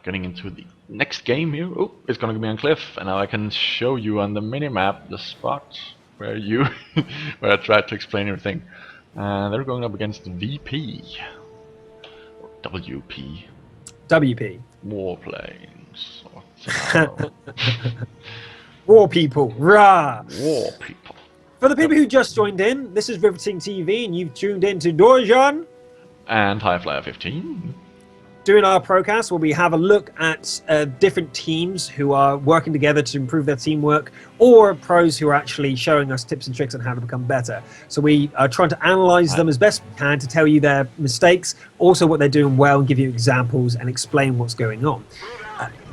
getting into the next game here. Oh, it's gonna be on cliff, and now I can show you on the minimap the spot where you where I tried to explain everything. They're going up against VP or WP. WP. Warplanes. War people, rah! War people. For the people who just joined in, this is Riveting TV, and you've tuned in to Dorjan and Highflyer 15. Doing our ProCast, where we have a look at different teams who are working together to improve their teamwork, or pros who are actually showing us tips and tricks on how to become better. So we are trying to analyze them as best we can to tell you their mistakes, also what they're doing well, and give you examples and explain what's going on.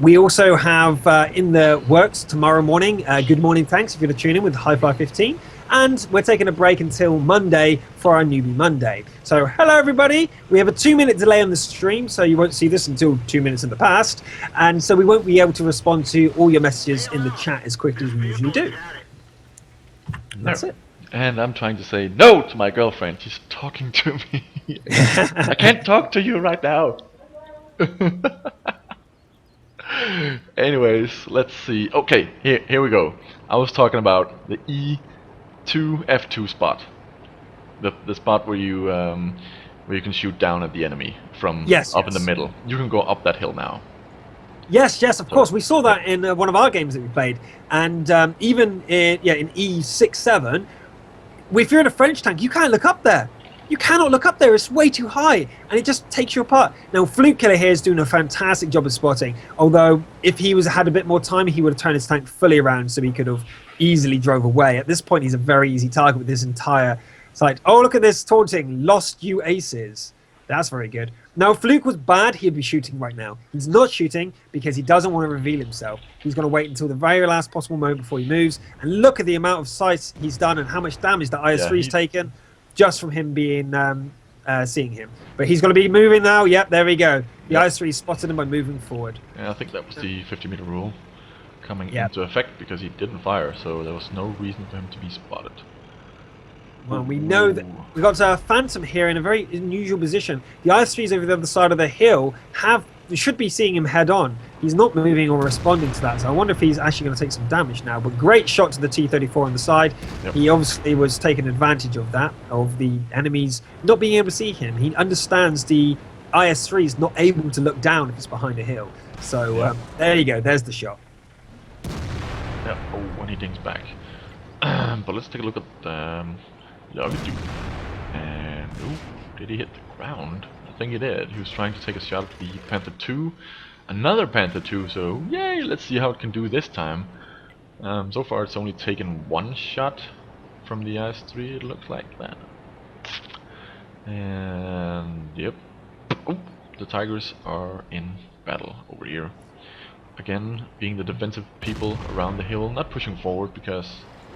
We also have in the works tomorrow morning, good morning, thanks if you're going to tune in with Hi-Fi 15. And we're taking a break until Monday for our Newbie Monday. So hello everybody, we have a 2-minute delay on the stream, so you won't see this until 2 minutes in the past. And so we won't be able to respond to all your messages in the chat as quickly as we usually do. That's it. And I'm trying to say no to my girlfriend. She's talking to me. I can't talk to you right now. Anyways, let's see. Okay, here we go. I was talking about the E2 F2 spot, the spot where you can shoot down at the enemy from up in the middle. You can go up that hill now. Yes, of course. We saw that in one of our games that we played, and even in E6-7, if you're in a French tank, you can't look up there. You cannot look up there, it's way too high, and it just takes you apart. Now, Fluke Killer here is doing a fantastic job of spotting, although if he had a bit more time, he would have turned his tank fully around so he could have easily drove away. At this point, he's a very easy target with this entire site. Oh, look at this taunting, lost you aces. That's very good. Now, if Fluke was bad, he'd be shooting right now. He's not shooting because he doesn't want to reveal himself. He's going to wait until the very last possible moment before he moves, and look at the amount of sights he's done and how much damage that IS-3's taken. Just from him being seeing him, but he's going to be moving now. Yep, there we go. The IS-3 spotted him by moving forward. Yeah, I think that was the 50-meter rule coming into effect because he didn't fire, so there was no reason for him to be spotted. Well, we know that we've got a Phantom here in a very unusual position. The IS-3s over the other side of the hill should be seeing him head on. He's not moving or responding to that, so I wonder if he's actually going to take some damage now. But great shot to the T-34 on the side. Yep. He obviously was taking advantage of that, of the enemies not being able to see him. He understands the IS-3 is not able to look down if it's behind a hill. So there you go, there's the shot. Yeah, when he dings back. But let's take a look at Lildeucedeuce. And did he hit the ground? I think he did. He was trying to take a shot at the Panther 2. Another Panther 2, so yay, let's see how it can do this time. So far it's only taken one shot from the IS-3, it looks like that. And yep. The Tigers are in battle over here. Again, being the defensive people around the hill, not pushing forward because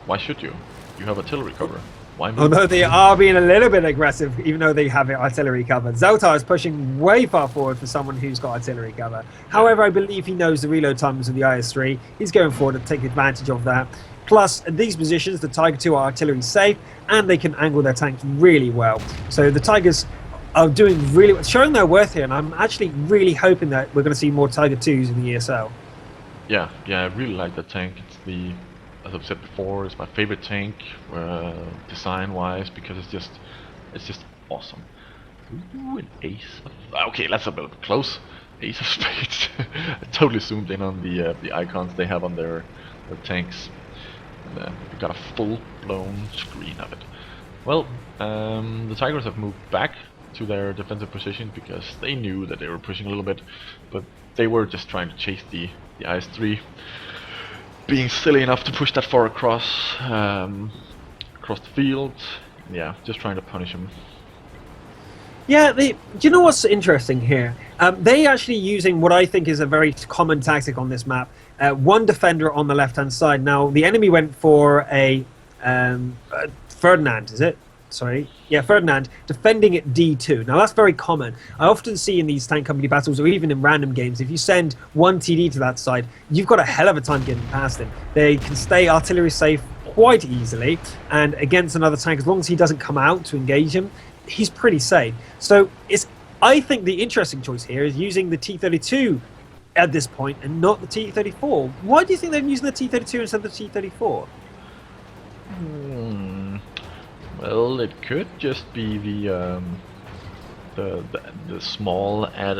why should you? You have artillery cover. Why move? Although they are being a little bit aggressive, even though they have artillery cover. Zoltar is pushing way far forward for someone who's got artillery cover. However, I believe he knows the reload times of the IS-3. He's going forward to take advantage of that. Plus, at these positions, the Tiger 2 are artillery safe, and they can angle their tanks really well. So the Tigers are doing really well, showing their worth here, and I'm actually really hoping that we're going to see more Tiger 2s in the ESL. Yeah, I really like that tank. It's as I've said before, it's my favorite tank, design-wise, because it's just awesome. Ooh, an ace. Okay, that's a bit close. Ace of Spades. I totally zoomed in on the icons they have on their tanks. And we got a full-blown screen of it. Well, the Tigers have moved back to their defensive position because they knew that they were pushing a little bit, but they were just trying to chase the IS-3. Being silly enough to push that far across the field. Yeah, just trying to punish him. Yeah, do you know what's interesting here? They actually using what I think is a very common tactic on this map. One defender on the left-hand side. Now, the enemy went for a Ferdinand, is it? Sorry. Yeah, Ferdinand, defending at D2. Now, that's very common. I often see in these tank company battles, or even in random games, if you send one TD to that side, you've got a hell of a time getting past him. They can stay artillery safe quite easily, and against another tank, as long as he doesn't come out to engage him, he's pretty safe. So I think the interesting choice here is using the T-32 at this point and not the T-34. Why do you think they're using the T-32 instead of the T-34? Well, it could just be the small add.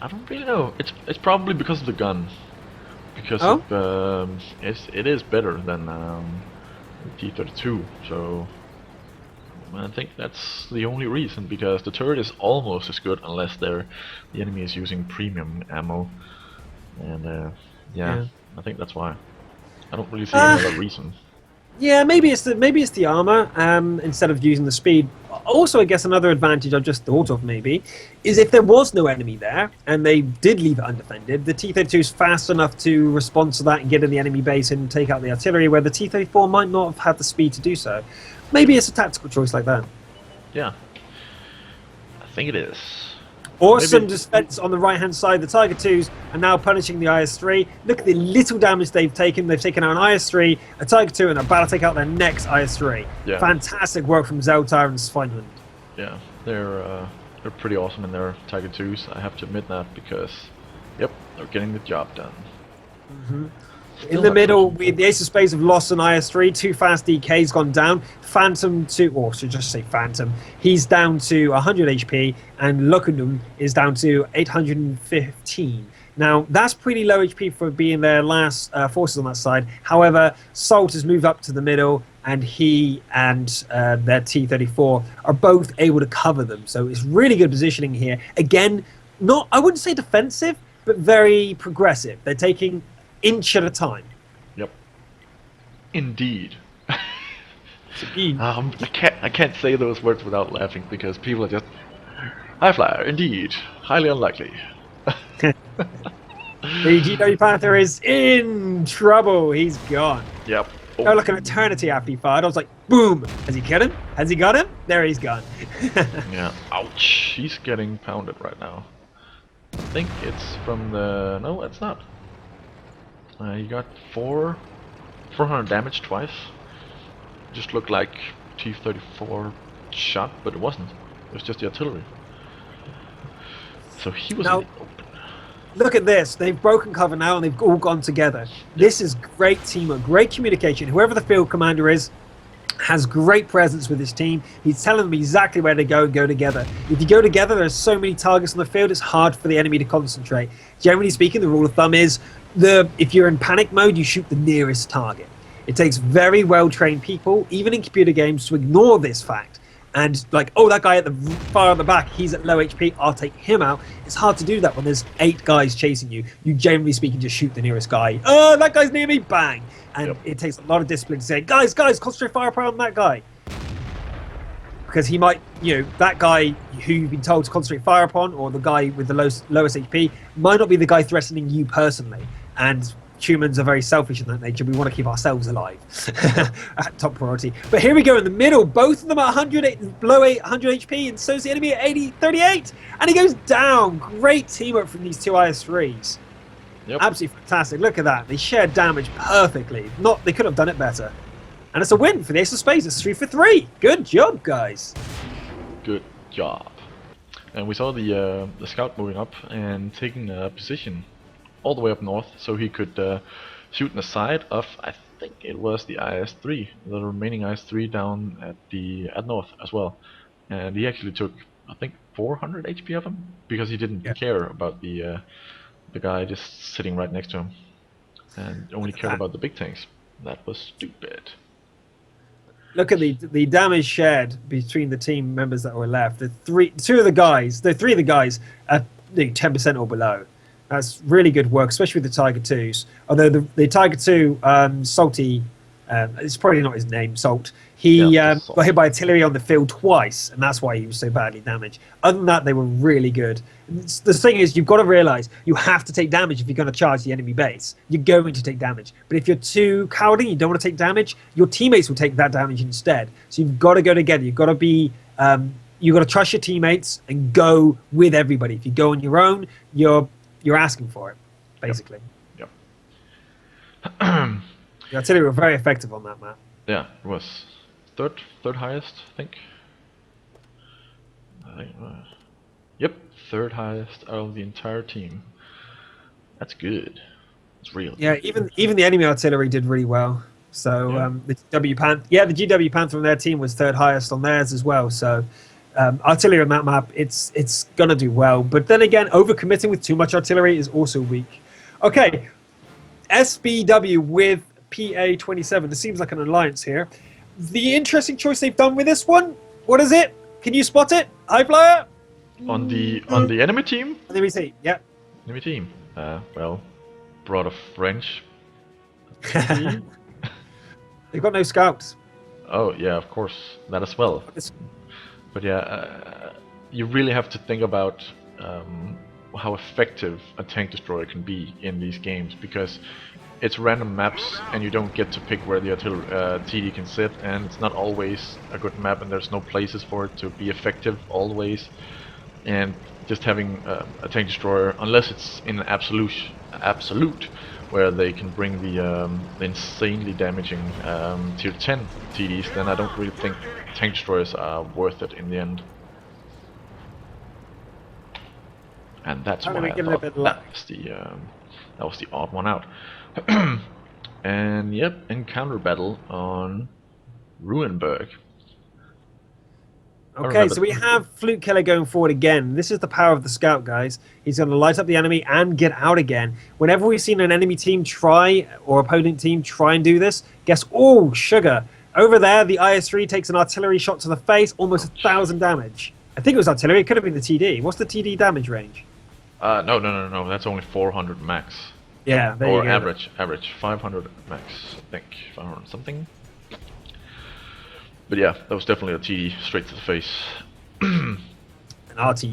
I don't really know. It's probably because of the gun, because it is better than the T-32. So I think that's the only reason, because the turret is almost as good unless the enemy is using premium ammo, and yeah, I think that's why. I don't really see any other reason. Yeah, maybe it's the armor instead of using the speed. Also, I guess another advantage I've just thought of maybe is if there was no enemy there and they did leave it undefended, the T-32 is fast enough to respond to that and get in the enemy base and take out the artillery, where the T-34 might not have had the speed to do so. Maybe it's a tactical choice like that. Yeah, I think it is. Or some defense on the right-hand side. The Tiger 2s are now punishing the IS-3. Look at the little damage they've taken. They've taken out an IS-3, a Tiger 2, and are about to take out their next IS-3. Yeah. Fantastic work from Zeltar and Sveinlund. Yeah, they're pretty awesome in their Tiger 2s. I have to admit that, because, yep, they're getting the job done. In the middle, the Ace of Spades have lost an IS-3. 2 fast DK's gone down. Phantom 2, or should just say Phantom, he's down to 100 HP, and Locastan is down to 815. Now, that's pretty low HP for being their last forces on that side. However, Salt has moved up to the middle, and he and their T-34 are both able to cover them. So it's really good positioning here. Again, I wouldn't say defensive, but very progressive. They're taking inch at a time. Yep. Indeed. Indeed. I can't say those words without laughing, because people are just, high flyer, indeed, highly unlikely. The GW Panther is in trouble. He's gone. Yep. Oh, like an eternity after he fired. I was like, boom. Has he killed him? Has he got him? There he's gone. Yeah. Ouch. He's getting pounded right now. I think it's from the... No, it's not. He got 400 damage twice. Just looked like T-34 shot, but it wasn't. It was just the artillery. So he was in the open. Look at this. They've broken cover now and they've all gone together. This is great teamwork, great communication. Whoever the field commander is has great presence with his team. He's telling them exactly where to go and go together. If you go together, there's so many targets on the field, it's hard for the enemy to concentrate. Generally speaking, the rule of thumb is if you're in panic mode, you shoot the nearest target. It takes very well-trained people, even in computer games, to ignore this fact. And like, oh, that guy at the far at the back, he's at low HP, I'll take him out. It's hard to do that when there's 8 guys chasing you. You generally speaking just shoot the nearest guy. Oh, that guy's near me, bang! And it takes a lot of discipline to say, guys, concentrate firepower on that guy. Because he might, that guy who you've been told to concentrate fire upon, or the guy with the lowest HP, might not be the guy threatening you personally. And humans are very selfish in that nature. We want to keep ourselves alive at top priority. But here we go in the middle. Both of them are below 100 HP, and so's the enemy at 38. And he goes down. Great teamwork from these 2 IS-3s. Yep. Absolutely fantastic. Look at that. They shared damage perfectly. They could have done it better. And it's a win for the Ace of Spades. It's 3 for 3. Good job, guys. Good job. And we saw the scout moving up and taking a position all the way up north, so he could shoot in the side of, I think it was the IS-3, the remaining IS-3 down at north as well. And he actually took, I think, 400 HP of him, because he didn't care about the guy just sitting right next to him, and only cared about the big tanks. That was stupid. Look at the damage shared between the team members that were left. The three of the guys are 10% or below. That's really good work, especially with the Tiger 2s. Although the Tiger 2, Salty, it's probably not his name, Salt, he got hit by artillery on the field twice, and that's why he was so badly damaged. Other than that, they were really good. The thing is, you've got to realize you have to take damage if you're going to charge the enemy base. You're going to take damage. But if you're too cowardly, you don't want to take damage, your teammates will take that damage instead. So you've got to go together. You've got to be... you've got to trust your teammates and go with everybody. If you go on your own, you're asking for it, basically. Yep. The artillery were very effective on that map. Yeah, it was third highest, I think. Yep, third highest out of the entire team. That's good. It's real. Yeah, even the enemy artillery did really well. So the GW Panther on their team was third highest on theirs as well. So artillery on that map, it's gonna do well. But then again, overcommitting with too much artillery is also weak. Okay, SBW with PA-27. This seems like an alliance here. The interesting choice they've done with this one, what is it? Can you spot it? High flyer? On the enemy team? Let me see. Yeah. Enemy team. Well, brought a French. They've got no scouts. Oh yeah, of course, that as well. But yeah, you really have to think about how effective a tank destroyer can be in these games, because it's random maps and you don't get to pick where the TD can sit, and it's not always a good map, and there's no places for it to be effective always. And just having a tank destroyer, unless it's in an absolute where they can bring the insanely damaging tier 10 TDs, then I don't really think tank destroyers are worth it in the end. And that's why I thought that was the odd one out. And yep, encounter battle on Ruinberg. Okay, so we have Flute Killer going forward again. This is the power of the scout, guys. He's going to light up the enemy and get out again. Whenever we've seen an enemy team try, or opponent team try and do this, guess, oh, sugar. Over there, the IS-3 takes an artillery shot to the face, almost 1,000 damage. I think it was artillery, it could have been the TD. What's the TD damage range? No, that's only 400 max. Yeah, there you go. Average, 500 max, I think, 500 something. But yeah, that was definitely a TD straight to the face. An RT.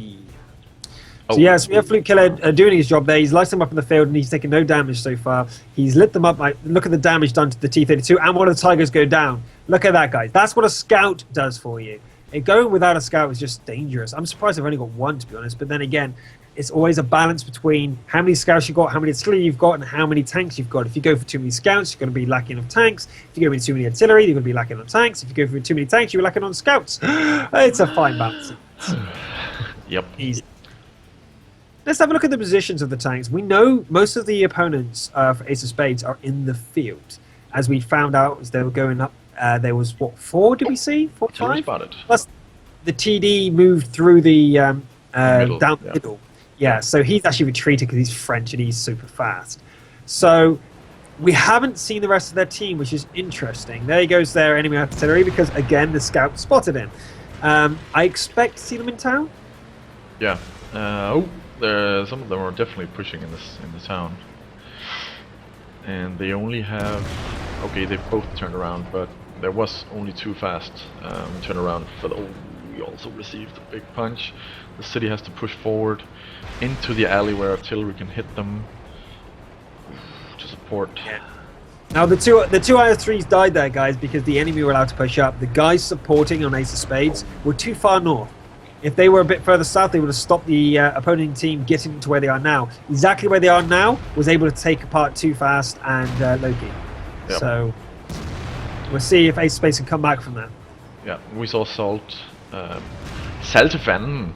So yes, we have Flute Killer doing his job there. He's lighting them up in the field and he's taken no damage so far. He's lit them up. Look at the damage done to the T-32, and one of the Tigers go down. Look at that, guys. That's what a scout does for you. And going without a scout is just dangerous. I'm surprised I've only got one, to be honest. But then again, it's always a balance between how many scouts you've got, how many artillery you've got, and how many tanks you've got. If you go for too many scouts, you're going to be lacking of tanks. If you go for too many artillery, you're going to be lacking on tanks. If you go for too many tanks, you're lacking on scouts. It's a fine balance. Yep. Easy. Let's have a look at the positions of the tanks. We know most of the opponents for Ace of Spades are in the field. As we found out as they were going up, there was, what, 4 did we see? 4, 5? Spotted. Plus the TD moved through the down the middle. Yeah, so he's actually retreated because he's French and he's super fast. So we haven't seen the rest of their team, which is interesting. There he goes their enemy artillery because, again, the scout spotted him. I expect to see them in town. Yeah. Some of them are definitely pushing in the town. And they only have... Okay, they both turned around, but there was only 2 fast turnaround for the... Oh, we also received a big punch. The city has to push forward into the alley where artillery can hit them to support. Yeah. Now the two IS-3s died there, guys, because the enemy were allowed to push up. The guys supporting on Ace of Spades were too far north. If they were a bit further south, they would have stopped the opposing team getting to where they are now. Exactly where they are now was able to take apart Too Fast and Loki. Yep. So we'll see if Ace of Spades can come back from that. Yeah, we saw Saltefan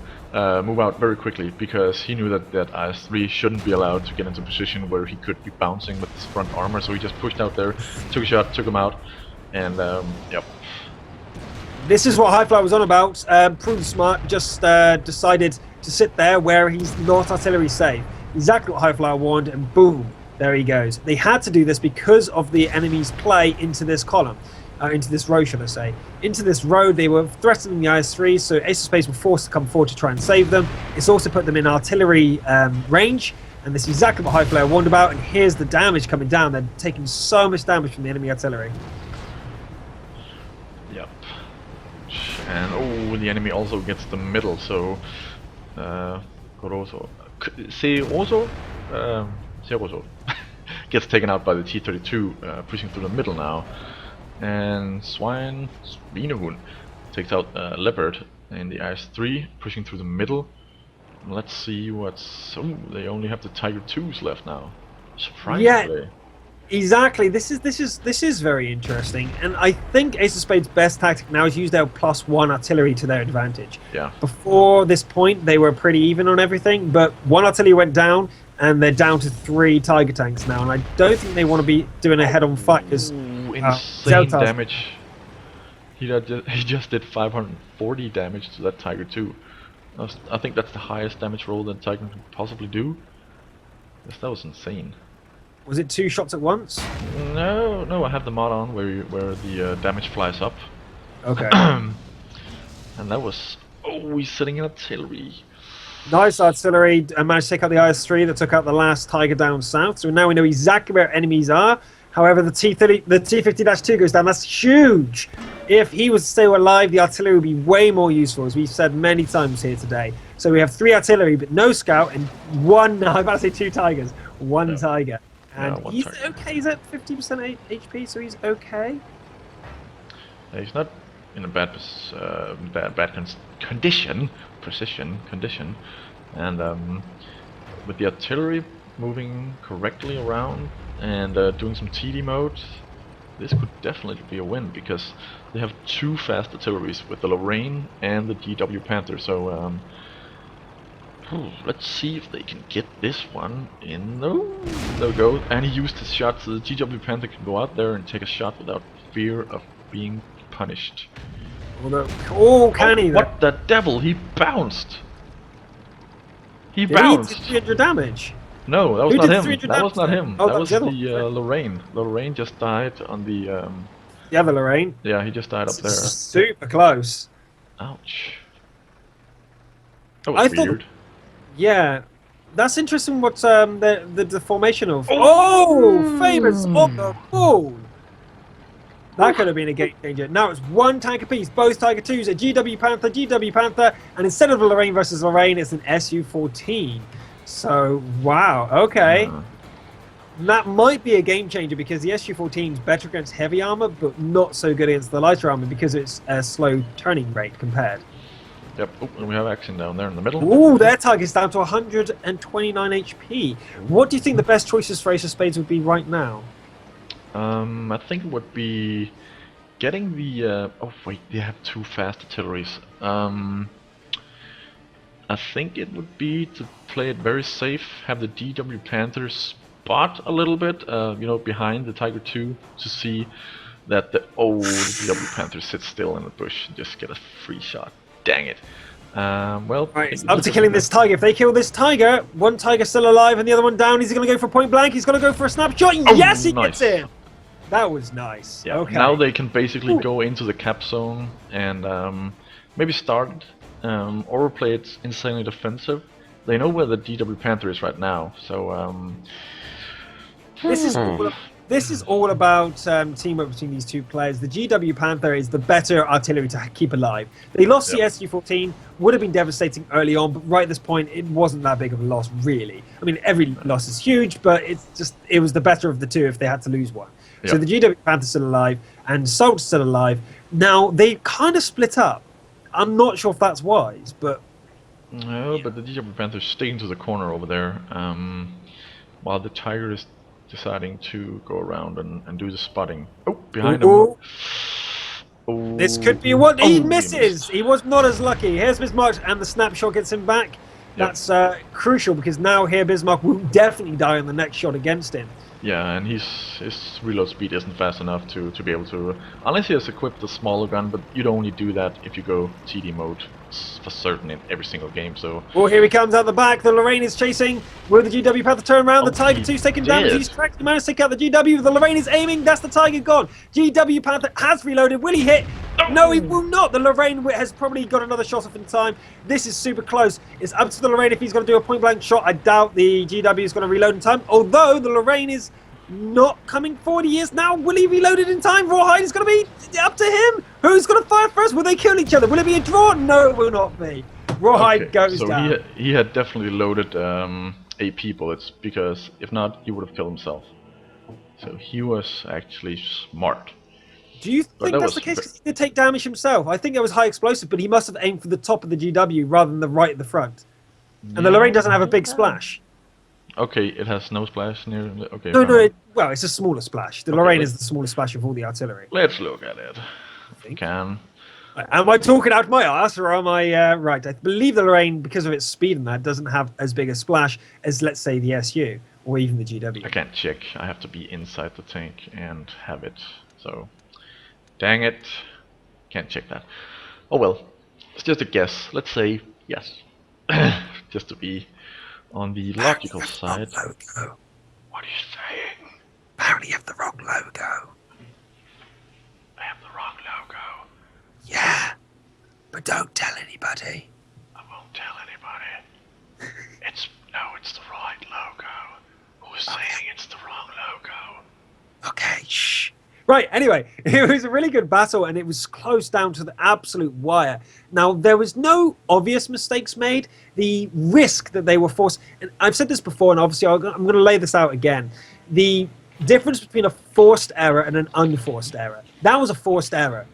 move out very quickly because he knew that IS-3 shouldn't be allowed to get into a position where he could be bouncing with his front armor, so he just pushed out there, took a shot, took him out, and yep. This is what Highfly was on about. Prune Smart just decided to sit there where he's not artillery safe. Exactly what Highfly warned, and boom, there he goes. They had to do this because of the enemy's play into this column. Into this road, should I say. Into this road, they were threatening the IS-3, so Ace of Spades were forced to come forward to try and save them. It's also put them in artillery range, and this is exactly what Highflyer warned about, and here's the damage coming down. They're taking so much damage from the enemy artillery. Yep. And, the enemy also gets the middle, so... Coroso... Ceroso gets taken out by the T-32, pushing through the middle now. And Svinehund takes out Leopard in the IS-3, pushing through the middle. Let's see what's... Oh, they only have the Tiger 2s left now. Surprisingly. Yeah, exactly. This is very interesting, and I think Ace of Spades' best tactic now is use their +1 artillery to their advantage. Yeah. Before this point, they were pretty even on everything, but 1 artillery went down, and they're down to 3 Tiger tanks now, and I don't think they want to be doing a head-on fight because insane damage. He just did 540 damage to that Tiger 2. I think that's the highest damage roll that Tiger can possibly do. Yes, that was insane. Was it 2 shots at once? No, I have the mod on where the damage flies up. Okay. And that was... Oh, he's sitting in artillery. Nice artillery, and managed to take out the IS-3 that took out the last Tiger down south. So now we know exactly where enemies are. However, the T-50-2 goes down. That's huge. If he was still alive, the artillery would be way more useful, as we've said many times here today. So we have 3 artillery, but no scout, and 1, I'm about to say 2 Tigers, 1 Tiger. And he's okay, he's at 50% HP, so he's okay. Yeah, he's not in a bad condition, and with the artillery moving correctly around and doing some TD mode, this could definitely be a win, because they have 2 fast artilleries with the Lorraine and the GW Panther. So let's see if they can get this one in. No, there we go. And he used his shot, so the GW Panther can go out there and take a shot without fear of being punished. Oh, can he? What the devil? He bounced. He bounced. He did 300 damage. No, that was not him. That was not him. Oh, that was the Lorraine. Lorraine just died on the... The other Lorraine? Yeah, he just died up there. Super close. Ouch. That was weird. Yeah. That's interesting what the formation of... Oh! Famous on the ball! That could have been a game changer. Now it's 1 tank apiece. Both Tiger 2s, a GW Panther, and instead of a Lorraine versus Lorraine, it's an Su-14. So, wow, okay. That might be a game changer, because the Su-14 is better against heavy armor, but not so good against the lighter armor because it's a slow turning rate compared. Yep, oh, and we have action down there in the middle. Ooh, their target's down to 129 HP. What do you think the best choices for Ace of Spades would be right now? I think it would be getting the... oh wait, they have 2 fast artilleries. I think it would be to play it very safe, have the GW Panther spot a little bit, you know, behind the Tiger 2, to see that the GW Panther sits still in the bush and just get a free shot. Dang it. Well, right, it's up to killing this Tiger. If they kill this Tiger, 1 Tiger still alive and the other one down. Is he going to go for point blank? He's going to go for a snapshot. Yes, he gets in. That was nice. Yeah, okay. Now they can basically go into the cap zone and maybe start or play it insanely defensive. They know where the GW Panther is right now, so this is all about teamwork between these 2 players. The GW Panther is the better artillery to keep alive. They lost the Su-14, would have been devastating early on, but right at this point, it wasn't that big of a loss, really. I mean, every loss is huge, but it was the better of the 2 if they had to lose one. Yep. So the GW Panther's still alive, and Salt's still alive. Now, they kind of split up. I'm not sure if that's wise, but... No, but the GW Panther's sticking to the corner over there, while the Tiger is deciding to go around and do the spotting. Oh, behind him. Oh. This could be what he misses. He was not as lucky. Here's Bismarck, and the snapshot gets him back. Yep. That's crucial, because now here Bismarck will definitely die on the next shot against him. Yeah, and his reload speed isn't fast enough to be able to... Unless he has equipped a smaller gun, but you'd only do that if you go TD mode for certain in every single game, so... Oh, here he comes out the back. The Lorraine is chasing. Will the GW Panther turn around? The Tiger 2's taking damage. He's tracked. He managed to take out the GW. The Lorraine is aiming. That's the Tiger gone. GW Panther has reloaded. Will he hit? No, he will not. The Lorraine has probably got another shot off in time. This is super close. It's up to the Lorraine if he's going to do a point-blank shot. I doubt the GW is going to reload in time, although the Lorraine is not coming forward. He is now. Will he reload it in time? Rawhide is going to be up to him. Who's going to fire first? Will they kill each other? Will it be a draw? No, it will not be. Rawhide goes down. So he had definitely loaded AP bullets, because if not, he would have killed himself. So he was actually smart. Do you think that's the case? Because he did take damage himself. I think it was high explosive, but he must have aimed for the top of the GW rather than the right at the front. And the Lorraine doesn't have a big splash. Okay, it has no splash near... Okay. No, well, it's a smaller splash. The Lorraine is the smallest splash of all the artillery. Let's look at it. If we can. Am I talking out my ass, or am I right? I believe the Lorraine, because of its speed and that, doesn't have as big a splash as, let's say, the SU or even the GW. I can't check. I have to be inside the tank and have it. So, dang it. Can't check that. Oh well. It's just a guess. Let's say yes. Just to be on the logical side. Logo. What are you saying? Apparently you have the wrong logo. I have the wrong logo. Yeah, but don't tell anybody. I won't tell anybody. It's the right logo. Who's saying it's the wrong logo? Okay, shh. Right, anyway, it was a really good battle, and it was close down to the absolute wire. Now, there was no obvious mistakes made. The risk that they were forced, and I've said this before, and obviously I'm going to lay this out again. The difference between a forced error and an unforced error. That was a forced error.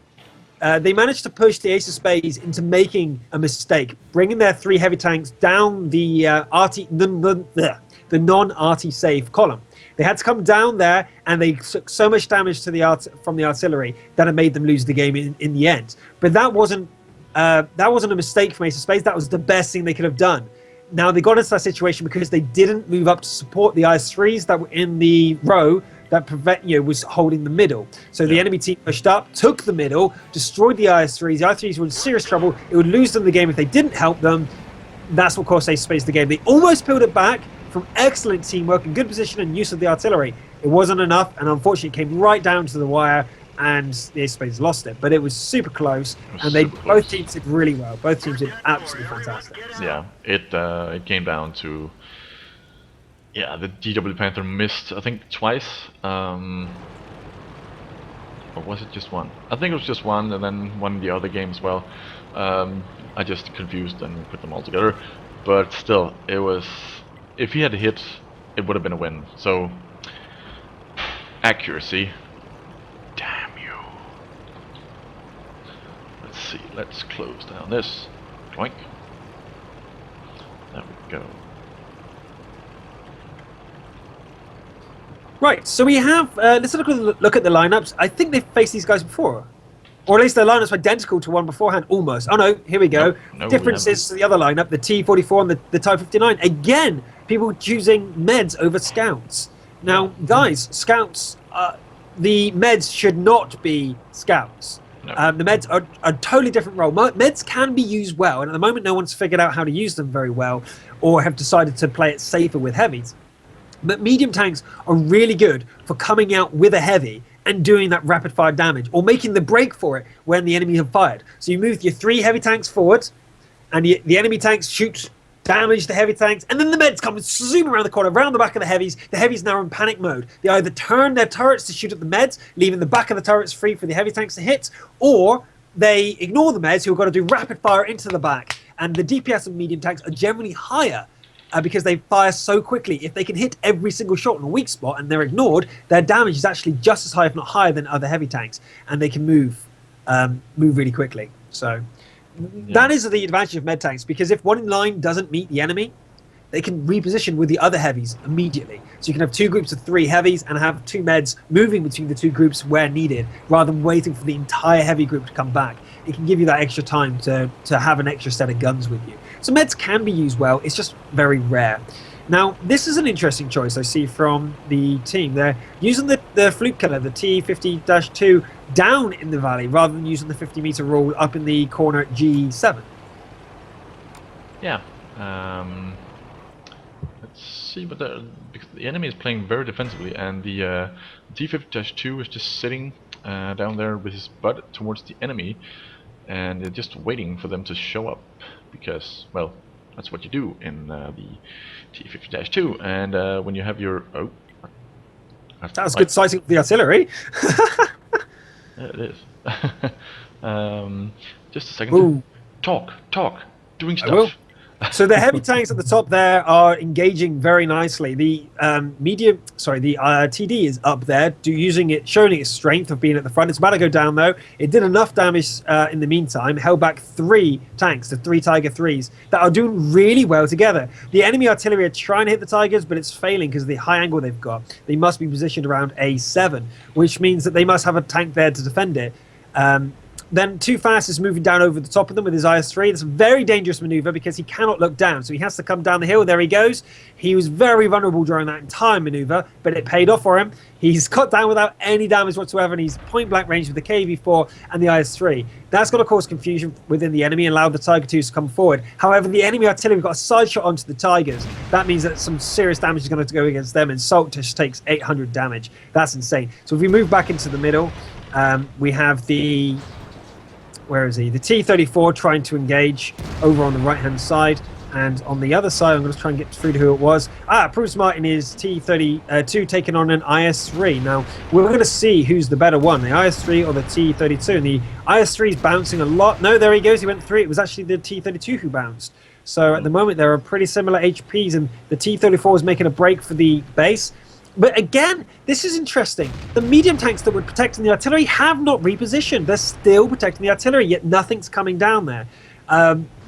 They managed to push the Ace of Spades into making a mistake, bringing their 3 heavy tanks down the non-arty safe column. They had to come down there, and they took so much damage to from the artillery that it made them lose the game in the end. But that wasn't a mistake from Ace of Spades. That was the best thing they could have done. Now, they got into that situation because they didn't move up to support the IS-3s that were in the row that was holding the middle. So the enemy team pushed up, took the middle, destroyed the IS-3s. The IS-3s were in serious trouble. It would lose them the game if they didn't help them. That's what cost Ace of Spades the game. They almost peeled it back from excellent teamwork and good position and use of the artillery. It wasn't enough, and unfortunately it came right down to the wire, and the Ace of Spades lost it. But it was super close, and both teams did really well. Both teams did absolutely fantastic. Yeah, it came down to the GW Panther missed, I think, twice. Or was it just one? I think it was just one, and then one the other game as well. I just confused and put them all together. But still, it was. If he had hit, it would have been a win. So, accuracy. Damn you. Let's see. Let's close down this. Clank. There we go. Right, so we have, let's look at the lineups. I think they've faced these guys before. Or at least their lineups are identical to one beforehand, almost. Oh no, here we go. No, differences to the other lineup, the T-44 and the Type 59. Again, people choosing meds over scouts. Now, guys, scouts, the meds should not be scouts. No. The meds are a totally different role. Meds can be used well, and at the moment no one's figured out how to use them very well, or have decided to play it safer with heavies. But medium tanks are really good for coming out with a heavy and doing that rapid fire damage, or making the break for it when the enemy have fired. So you move your 3 heavy tanks forward, and the enemy tanks shoot, damage the heavy tanks, and then the meds come and zoom around the corner, around the back of the heavies. The heavies now are in panic mode. They either turn their turrets to shoot at the meds, leaving the back of the turrets free for the heavy tanks to hit, or they ignore the meds, who have got to do rapid fire into the back. And the DPS of medium tanks are generally higher, because they fire so quickly. If they can hit every single shot in a weak spot and they're ignored, their damage is actually just as high, if not higher, than other heavy tanks, and they can move really quickly. So that is the advantage of med tanks, because if one in line doesn't meet the enemy, they can reposition with the other heavies immediately. So you can have 2 groups of 3 heavies and have 2 meds moving between the 2 groups where needed, rather than waiting for the entire heavy group to come back. It can give you that extra time to have an extra set of guns with you. So meds can be used well, it's just very rare. Now, this is an interesting choice I see from the team. They're using the fluke killer, the T50-2, down in the valley, rather than using the 50-meter rule up in the corner at G7. Yeah. Let's see, but because the enemy is playing very defensively, and the T50-2 is just sitting down there with his butt towards the enemy, and they're just waiting for them to show up, because, well, that's what you do in the T50-2. And when you have your that was good sighting of the artillery. Yeah, it is. Just a second. Ooh. Talk, doing I will. stuff. So the heavy tanks at the top there are engaging very nicely. The TD is up there, showing its strength of being at the front. It's about to go down though. It did enough damage in the meantime, held back 3 tanks, the 3 Tiger 3s, that are doing really well together. The enemy artillery are trying to hit the Tigers, but it's failing because of the high angle they've got. They must be positioned around A7, which means that they must have a tank there to defend it. then Too Fast is moving down over the top of them with his IS-3. It's a very dangerous maneuver because he cannot look down, so he has to come down the hill. There he goes. He was very vulnerable during that entire maneuver, but it paid off for him. He's cut down without any damage whatsoever, and he's point-blank range with the KV-4 and the IS-3. That's going to cause confusion within the enemy and allow the Tiger 2s to come forward. However, the enemy artillery got a side shot onto the Tigers. That means that some serious damage is going to go against them, and Saltish takes 800 damage. That's insane. So if we move back into the middle, we have the... Where is he? The T-34 trying to engage over on the right-hand side. And on the other side, I'm going to try and get through to who it was. Bruce Martin is T-32 taking on an IS-3. Now, we're going to see who's the better one, the IS-3 or the T-32. And the IS-3 is bouncing a lot. No, there he goes. He went through. It was actually the T-32 who bounced. So at the moment, there are pretty similar HPs. And the T-34 is making a break for the base. But again, this is interesting. The medium tanks that were protecting the artillery have not repositioned. They're still protecting the artillery, yet nothing's coming down there.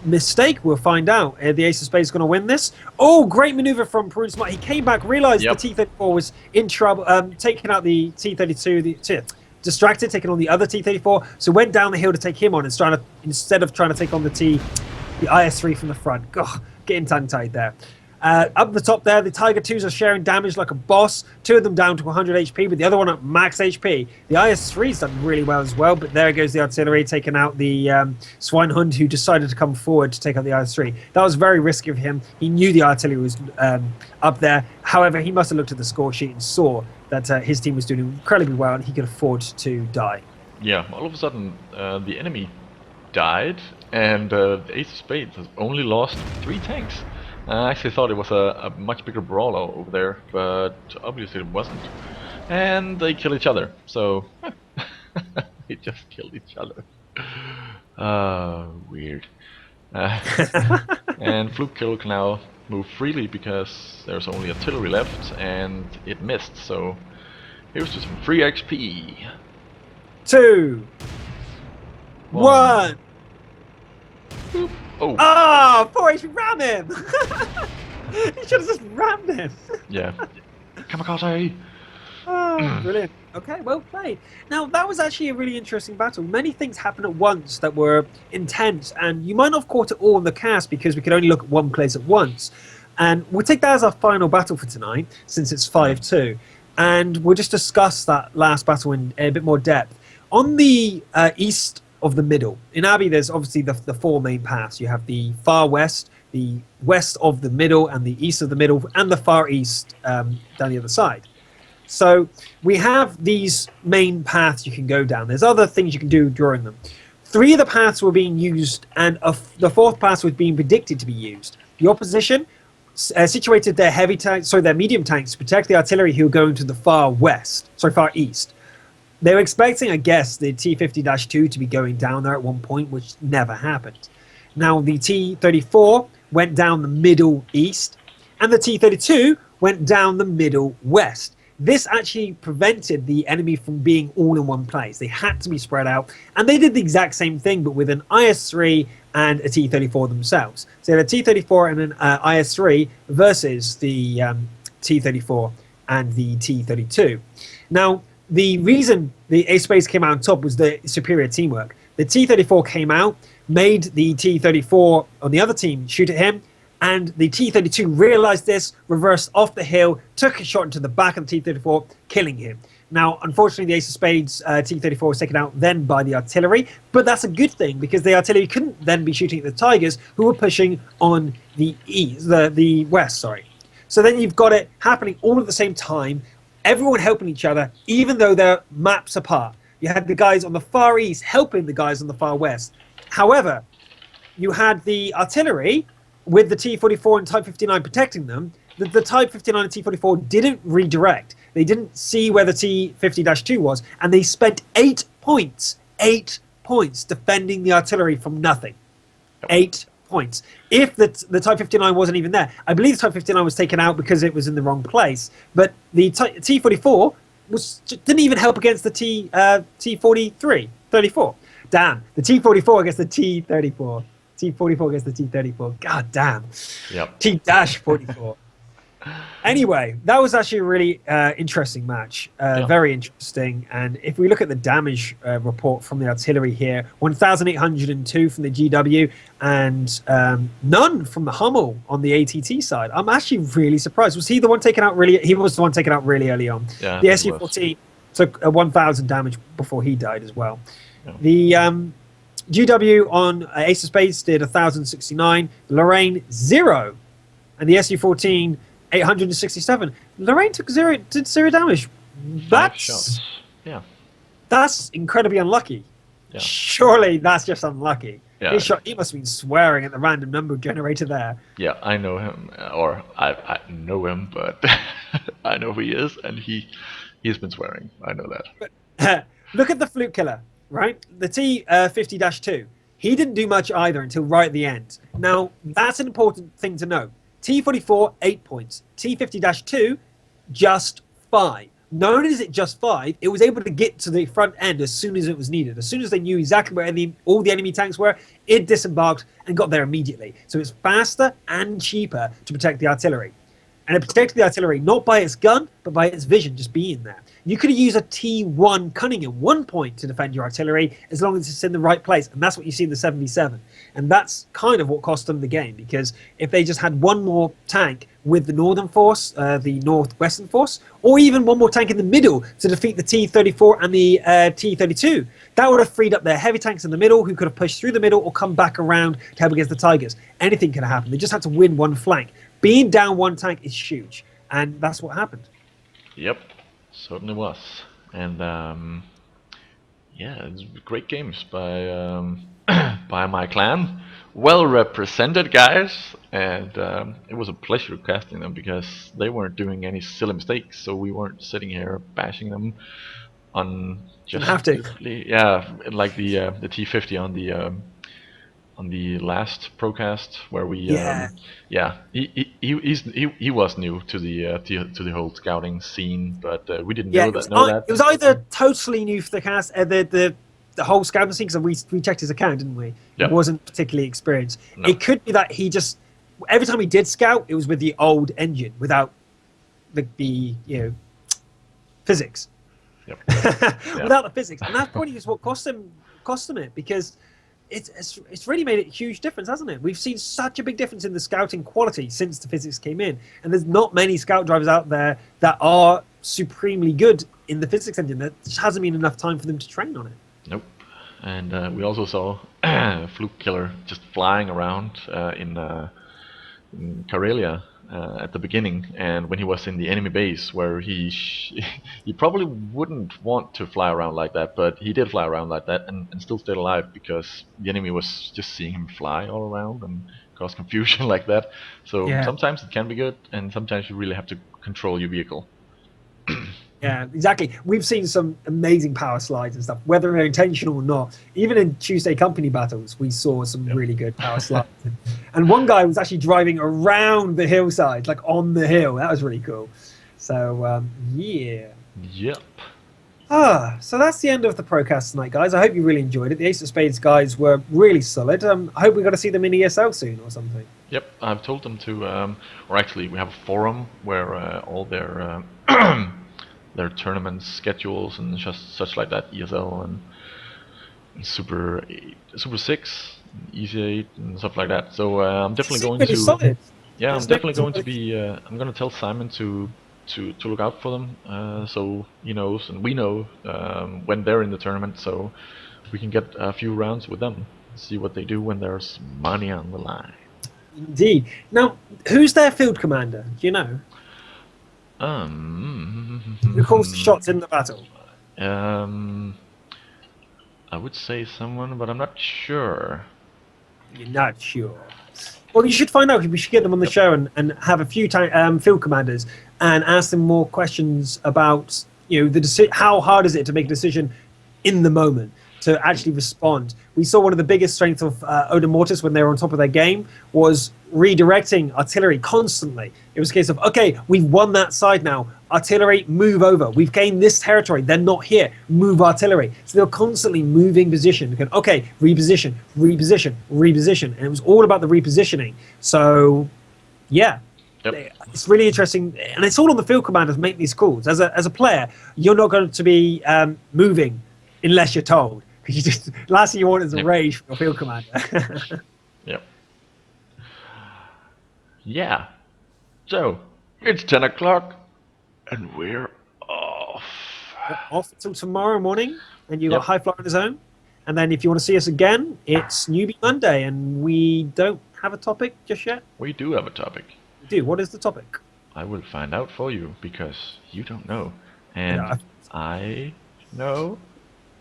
Mistake, we'll find out. The Ace of Spades is going to win this. Oh, great maneuver from Perun Smart. He came back, realized the T-34 was in trouble, taking out the T-32, distracted, taking on the other T-34, so went down the hill to take him on instead of trying to take on the IS-3 from the front. God, getting tongue-tied there. Up the top there, the Tiger 2s are sharing damage like a boss. 2 of them down to 100 HP, but the other one at max HP. The IS-3's done really well as well, but there goes the artillery, taking out the Swinehund, who decided to come forward to take out the IS-3. That was very risky of him. He knew the artillery was up there. However, he must have looked at the score sheet and saw that his team was doing incredibly well and he could afford to die. Yeah, all of a sudden, the enemy died, and the Ace of Spades has only lost 3 tanks. I actually thought it was a much bigger brawler over there, but obviously it wasn't. And they kill each other, so they just killed each other. Weird. And Fluke Kill can now move freely because there's only artillery left, and it missed, so here's to some free XP. 2, 1. Boop. Oh. Ah, 4 HP, ram him! You should have just rammed him. Yeah. Kamikaze! Oh, brilliant. Okay, well played. Now, that was actually a really interesting battle. Many things happened at once that were intense, and you might not have caught it all in the cast because we could only look at one place at once. And we'll take that as our final battle for tonight, since it's 5-2. And we'll just discuss that last battle in a bit more depth. On the east of the middle. In Abbey, there's obviously the 4 main paths. You have the far west, the west of the middle, and the east of the middle, and the far east down the other side. So we have these main paths you can go down. There's other things you can do during them. 3 of the paths were being used, and the 4th path was being predicted to be used. The opposition situated their their medium tanks to protect the artillery who were going to the far east. They were expecting, I guess, the T-50-2 to be going down there at one point, which never happened. Now, the T-34 went down the middle east, and the T-32 went down the middle west. This actually prevented the enemy from being all in one place. They had to be spread out, and they did the exact same thing, but with an IS-3 and a T-34 themselves. So they had a T-34 and an IS-3 versus the T-34 and the T-32. Now, the reason the Ace Spades came out on top was the superior teamwork. The T-34 came out, made the T-34 on the other team shoot at him, and the T-32 realized this, reversed off the hill, took a shot into the back of the T-34, killing him. Now, unfortunately, the Ace of Spades T-34 was taken out then by the artillery, but that's a good thing because the artillery couldn't then be shooting at the Tigers, who were pushing on the west. So then you've got it happening all at the same time, everyone helping each other, even though they're maps apart. You had the guys on the far east helping the guys on the far west. However, you had the artillery with the T-44 and Type 59 protecting them. The Type 59 and T-44 didn't redirect. They didn't see where the T-50-2 was, and they spent 8 points defending the artillery from nothing. 8 points. If the Type 59 wasn't even there, I believe the Type 59 was taken out because it was in the wrong place, but the T-44 didn't even help against the T-34. Damn, the T-44 against the T-34. T-44 against the T-34. God damn. Yep. T-44. Anyway, that was actually a really interesting match. Yeah. Very interesting. And if we look at the damage report from the artillery here, 1,802 from the GW and none from the Hummel on the ATT side. I'm actually really surprised. Was he the one taken out really? He was the one taken out really early on. Yeah, the Su-14 took 1,000 damage before he died as well. Yeah. The GW on Ace of Spades did 1,069. Lorraine 0, and the Su-14 867. Lorraine did zero damage. That's that's incredibly unlucky. Yeah. Surely that's just unlucky. Yeah. He must have been swearing at the random number generator there. Yeah, I know him, or I know him, but I know who he is, and he's been swearing. I know that. But, look at the Fluke Killer, right? The T50-2. He didn't do much either until right at the end. Now, that's an important thing to know. T44, 8 points. T50-2, just 5. Not only is it just 5, it was able to get to the front end as soon as it was needed. As soon as they knew exactly where all the enemy tanks were, it disembarked and got there immediately. So it's faster and cheaper to protect the artillery. And it protected the artillery not by its gun, but by its vision just being there. You could use a T1 Cunningham 1 point to defend your artillery as long as it's in the right place. And that's what you see in the 7v7. And that's kind of what cost them the game, because if they just had one more tank with the northern force, the northwestern force, or even one more tank in the middle to defeat the T34 and the T32, that would have freed up their heavy tanks in the middle, who could have pushed through the middle or come back around to help against the Tigers. Anything could have happened. They just had to win one flank. Being down one tank is huge, and that's what happened. Yep, certainly was. And yeah, it's great games by by my clan. Well represented, guys, and it was a pleasure casting them because they weren't doing any silly mistakes, so we weren't sitting here bashing them on just have to. Yeah, like the T50 on the last ProCast where we he was new to the whole scouting scene, but we didn't know that. It was either totally new for the cast, the whole scouting scene, because we checked his account, didn't we? Yep. He wasn't particularly experienced. No. It could be that he just, every time he did scout, it was with the old engine without the physics. Yep. Without the physics, and that probably is what cost him it, because it's really made a huge difference, hasn't it? We've seen such a big difference in the scouting quality since the physics came in, and there's not many scout drivers out there that are supremely good in the physics engine. There just hasn't been enough time for them to train on it. Nope. And we also saw Fluke Killer just flying around in Karelia at the beginning, and when he was in the enemy base, where he probably wouldn't want to fly around like that, but he did fly around like that and still stayed alive, because the enemy was just seeing him fly all around and cause confusion like that. So sometimes it can be good, and sometimes you really have to control your vehicle. Yeah, exactly. We've seen some amazing power slides and stuff, whether they're intentional or not. Even in Tuesday Company battles, we saw some really good power slides. And one guy was actually driving around the hillside, like on the hill. That was really cool. So, yeah. Yep. So that's the end of the ProCast tonight, guys. I hope you really enjoyed it. The Ace of Spades guys were really solid. I hope we got to see them in ESL soon or something. Yep, I've told them to, or actually we have a forum where all their tournament schedules and just such like that, ESL and Super 6, Easy 8 and stuff like that. So I'm definitely going to. Solid. Yeah, I'm definitely going to be. I'm going to tell Simon to look out for them, so he knows and we know when they're in the tournament, so we can get a few rounds with them, see what they do when there's money on the line. Indeed. Now, who's their field commander? Do you know? Who calls the shots in the battle? I would say someone, but I'm not sure. You're not sure. Well, you should find out. We should get them on the show and have a few field commanders and ask them more questions about how hard is it to make a decision in the moment, to actually respond. We saw one of the biggest strengths of Oda Mortis when they were on top of their game was redirecting artillery constantly. It was a case of, okay, we've won that side now. Artillery, move over. We've gained this territory. They're not here. Move artillery. So they were constantly moving position. Okay, reposition, reposition, reposition. And it was all about the repositioning. So, yeah. Yep. It's really interesting, and it's all on the field commanders make these calls. As a player, you're not going to be moving unless you're told. Because you just last thing you want is a rage from your field commander. Yep. Yeah. So it's 10 o'clock, and we're off. Off until tomorrow morning, and you've Yep. got High Flyer in the Zone. And then if you want to see us again, it's Newbie Monday, and we don't have a topic just yet. We do have a topic. We do. What is the topic? I will find out for you because you don't know, and Yeah. I know.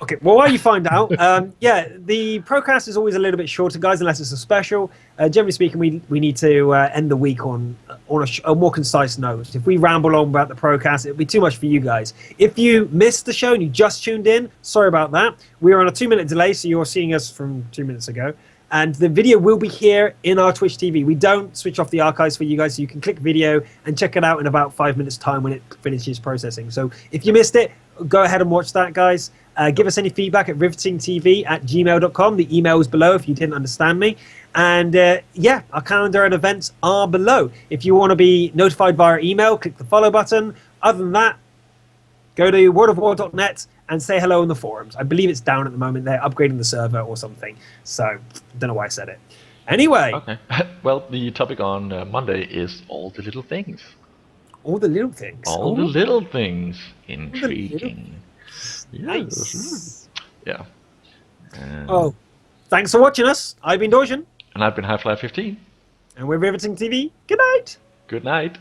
Okay, well, while you find out, yeah, the ProCast is always a little bit shorter, guys, unless it's a special. Generally speaking, we need to end the week on a more concise note. If we ramble on about the ProCast, it'll be too much for you guys. If you missed the show and you just tuned in, sorry about that. We are on a 2-minute delay, so you're seeing us from 2 minutes ago. And the video will be here in our Twitch TV. We don't switch off the archives for you guys, so you can click video and check it out in about 5 minutes' time when it finishes processing. So if you missed it, go ahead and watch that, guys. Give us any feedback at rivetingtv@gmail.com. The email is below if you didn't understand me. And yeah, our calendar and events are below. If you want to be notified via email, click the follow button. Other than that, go to worldofwar.net and say hello in the forums. I believe it's down at the moment. They're upgrading the server or something. So, don't know why I said it. Anyway. Okay. Well, the topic on Monday is all the little things. All the little things. All the little things. Intriguing. Little... Nice. Yeah. Oh, thanks for watching us. I've been Dorjan. And I've been High Flyer 15. And we're Riveting TV. Good night. Good night.